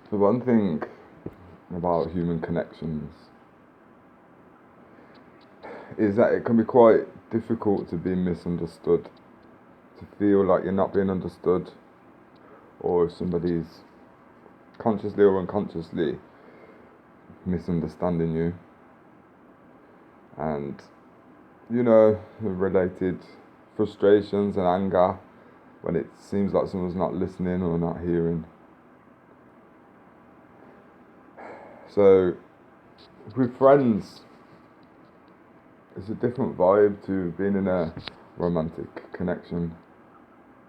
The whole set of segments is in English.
The one thing about human connections is that it can be quite difficult to be misunderstood, to feel like you're not being understood, or if somebody's consciously or unconsciously misunderstanding you. And, related frustrations and anger when it seems like someone's not listening or not hearing. So, with friends, it's a different vibe to being in a romantic connection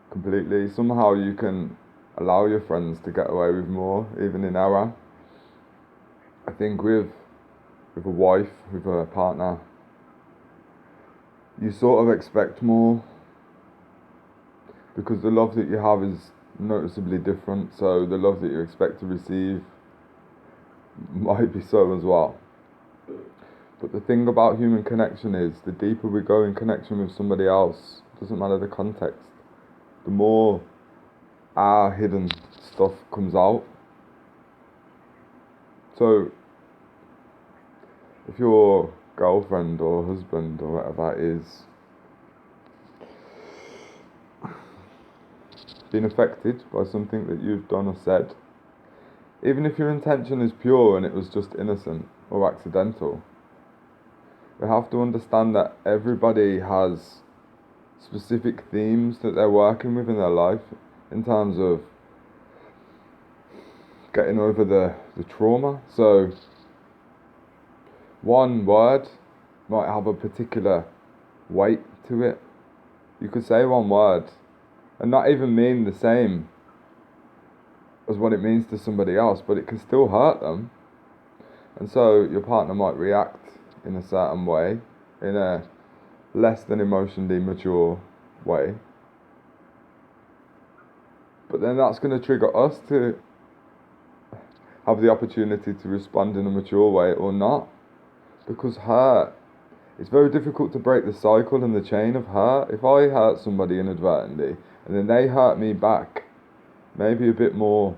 completely. Somehow you can allow your friends to get away with more, even in error. I think with a wife, with a partner, you sort of expect more because the love that you have is noticeably different, so the love that you expect to receive might be so as well. But the thing about human connection is the deeper we go in connection with somebody else, doesn't matter the context, the more our hidden stuff comes out. So if your girlfriend or husband or whatever is being affected by something that you've done or said, even if your intention is pure and it was just innocent or accidental, we have to understand that everybody has specific themes that they're working with in their life in terms of getting over the trauma. So one word might have a particular weight to it. You could say one word and not even mean the same as what it means to somebody else, but it can still hurt them. And so your partner might react in a certain way, in a less than emotionally mature way. But then that's going to trigger us to have the opportunity to respond in a mature way or not. Because hurt, it's very difficult to break the cycle and the chain of hurt. If I hurt somebody inadvertently and then they hurt me back, maybe a bit more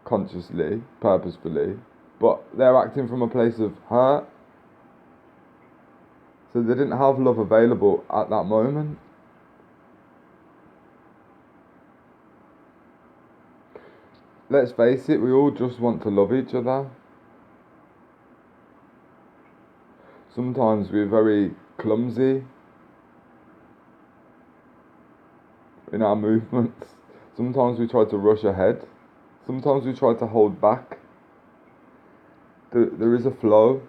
consciously, purposefully, but they're acting from a place of hurt, so they didn't have love available at that moment. Let's face it, we all just want to love each other. Sometimes we're very clumsy in our movements. Sometimes we try to rush ahead. Sometimes we try to hold back. There is a flow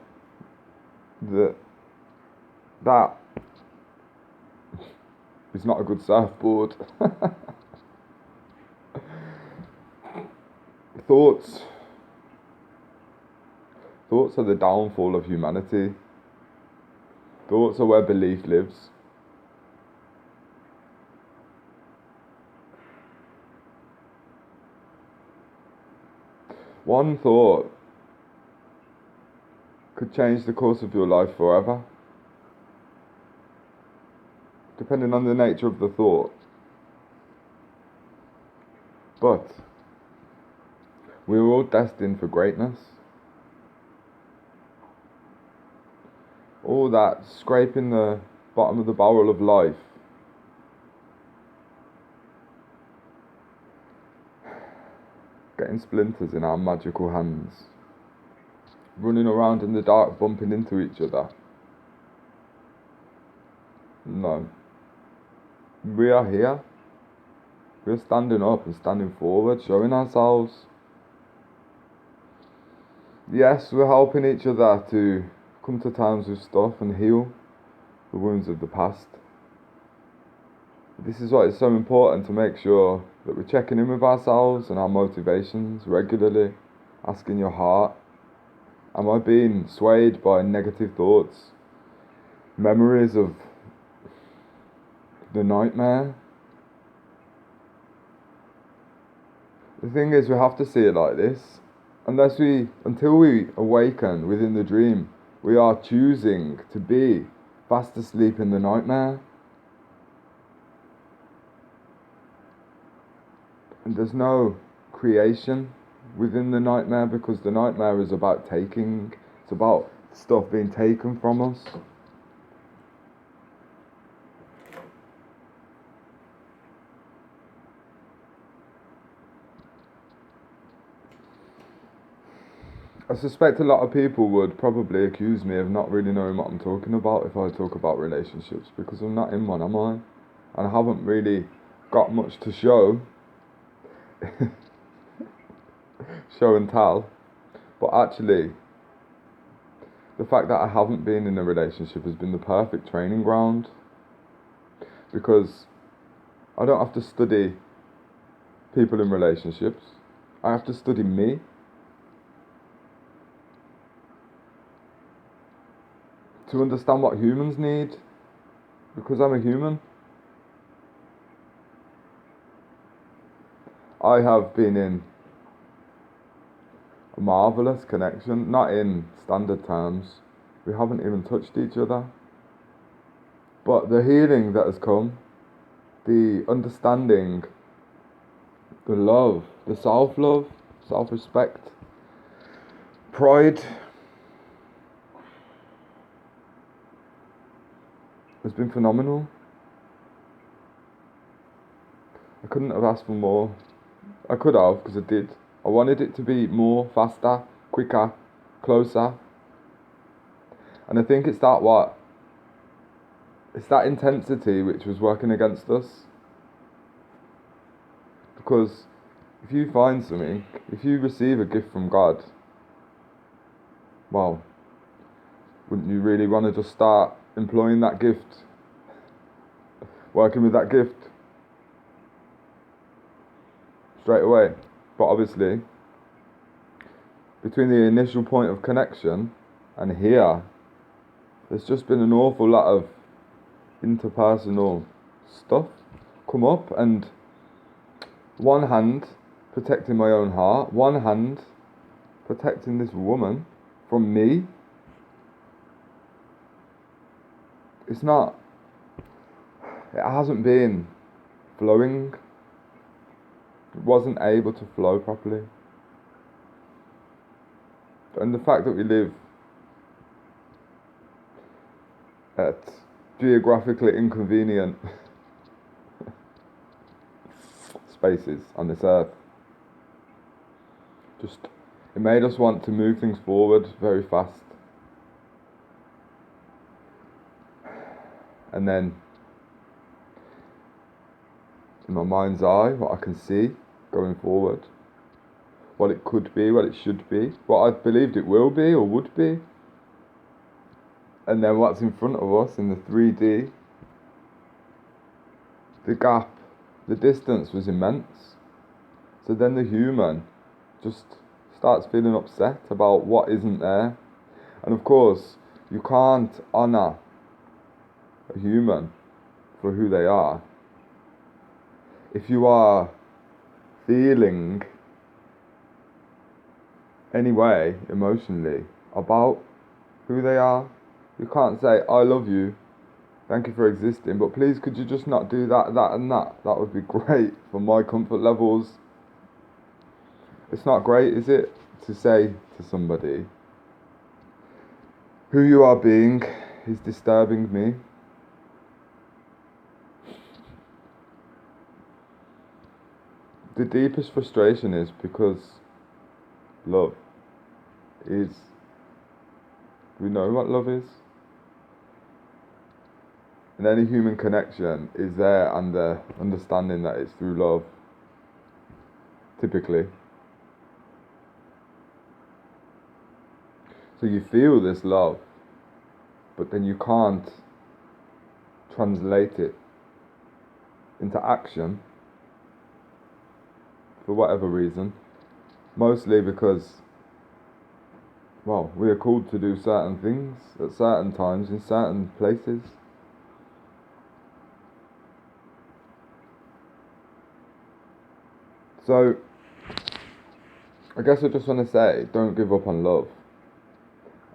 that is not a good surfboard. Thoughts are the downfall of humanity. Thoughts are where belief lives. One thought could change the course of your life forever, depending on the nature of the thought. But we're all destined for greatness. All that scraping the bottom of the barrel of life getting splinters in our magical hands, running around in the dark bumping into each other. No. We are here. We're standing up and standing forward, showing ourselves. Yes, we're helping each other to come to terms with stuff and heal the wounds of the past. This is why it's so important to make sure that we're checking in with ourselves and our motivations regularly, asking your heart, am I being swayed by negative thoughts, memories of the nightmare? The thing is, we have to see it like this. Until we awaken within the dream, we are choosing to be fast asleep in the nightmare. And there's no creation, within the nightmare, because the nightmare is about taking, it's about stuff being taken from us. I suspect a lot of people would probably accuse me of not really knowing what I'm talking about if I talk about relationships, because I'm not in one, am I? And I haven't really got much to show. Show and tell. But actually, the fact that I haven't been in a relationship has been the perfect training ground, because I don't have to study people in relationships. I have to study me. To understand what humans need, because I'm a human. I have been in a marvellous connection, not in standard terms. We haven't even touched each other. But the healing that has come, the understanding, the love, the self-love, self-respect, pride, has been phenomenal. I couldn't have asked for more. I could have, because I did. I wanted it to be more, faster, quicker, closer. And I think it's that intensity which was working against us. Because if you find something, if you receive a gift from God, well, wouldn't you really want to just start employing that gift? Working with that gift? Straight away. But obviously, between the initial point of connection and here, there's just been an awful lot of interpersonal stuff come up, and one hand protecting my own heart, one hand protecting this woman from me. It hasn't been flowing. It wasn't able to flow properly. And the fact that we live at geographically inconvenient spaces on this earth, it made us want to move things forward very fast. And then, in my mind's eye, what I can see going forward, what it could be, what it should be, what I believed it will be or would be, and then what's in front of us in the 3D, the gap, the distance was immense. So then the human just starts feeling upset about what isn't there. And of course, you can't honour a human for who they are if you are feeling any way emotionally about who they are. You can't say, I love you, thank you for existing, but please could you just not do that, that and that? That would be great for my comfort levels. It's not great, is it, to say to somebody, who you are being is disturbing me. The deepest frustration is because love is, we know what love is. And any human connection is there under understanding that it's through love, typically. So you feel this love, but then you can't translate it into action for whatever reason. Mostly because, well, we are called to do certain things at certain times in certain places. So, I guess I just want to say, don't give up on love.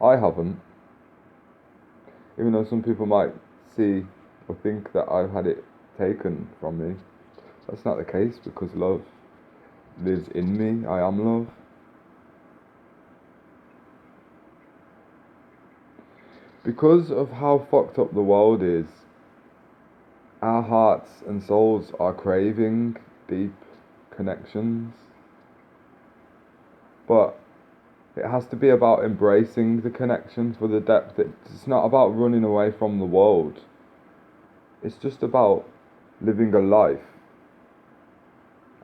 I haven't. Even though some people might see or think that I've had it taken from me. That's not the case, because love lives in me. I am love. Because of how fucked up the world is, our hearts and souls are craving deep connections. But it has to be about embracing the connections for the depth. It's not about running away from the world. It's just about living a life.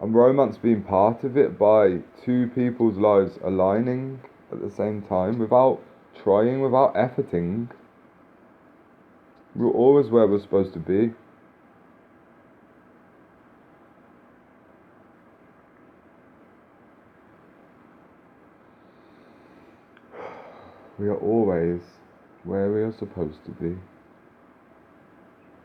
And romance being part of it by two people's lives aligning at the same time without trying, without efforting. We're always where we're supposed to be. We are always where we are supposed to be.